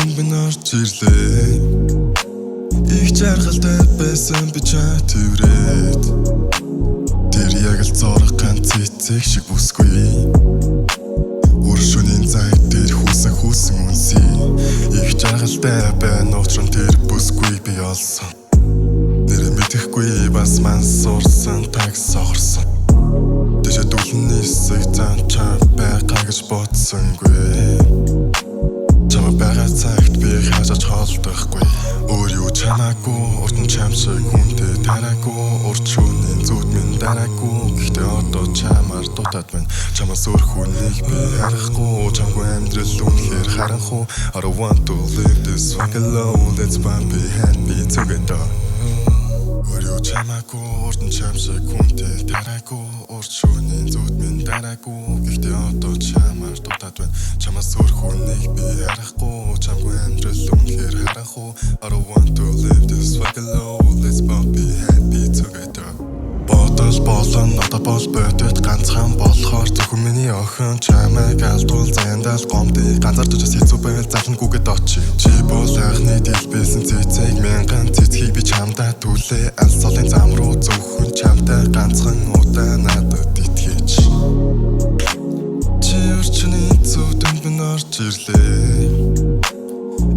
зүүдэнд би орж ирлээ. Их жаргалтай байсан би чамайг тэрврээд. Тэр яг л зорох ганц цэцэг шиг бүсгүй. Өршөний зайг дээр хүүсэн үнсий. Их жаргалтай байна учран тэр бүсгүй би олсон. Нэр мэдэхгүй бас ман сурсан таг сохорсон. Дэжэдүүлний хэсэг зан чам байгаа гэж бодсонгүй. Чамаа байгаа цагт би хажиж холдохгүй. Өөр юу чамаагүй урд нь чам шиг хүнтэй тараагүй. Урд шөнийн зүуд минь дараагүй. Гэхдээ одоо чамаар дутаад байна. Чамаас өөр хүнийг би харахгүй. Чамгүй амьдрал үнэхээр харанхуу. I don't want to live this fuck alone. Let's be happy together. Өөр юу чамаагүй урд нь чам шиг хүнтэй тараагүй. Урд шөнийн зүуд минь дараагүй. Гэхдээ одоо чамаар дутаад байна. Чамаас өөр хүнийг би харахгүй. Чамгүй амьдрал үнэхээр харанхуу. I don't want to live this fuck alone. Let's be happy together. Бодол болон одоо бол бодит ганцхан болохоор зөвхөн миний охин чамайг алдвал заяндал гомдыг ганцаардаж хэцүү байвал залангүйгээд очи. Чи бол анхны дэлбэсэн цэцэг мянган цэцгийг би чамдаа түлээ. Алс солын зам руу зөвхөн чамтай ганцхан удаа надад итгэж. Чи өрчний зүүдэнд би орж ирлээ.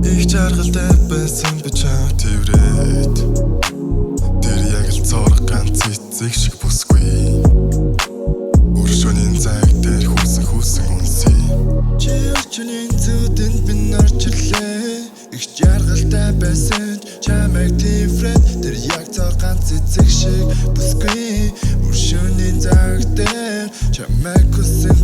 Их жаргалтай байсан би чамайг тэрврээд. Тэр яг л зорох ганц цэцэг шиг бүсгүй. Өршөний зайг дээр хүүсэн үнсий. Чи өрчний зүүдэнд би орж ирлээ. Их жаргалтай байсан чамайг тэрврээд. Тэр яг зорох ганц цэцэг шиг бүсгүй. Өршөний зайг дээр чамайг хүсэн.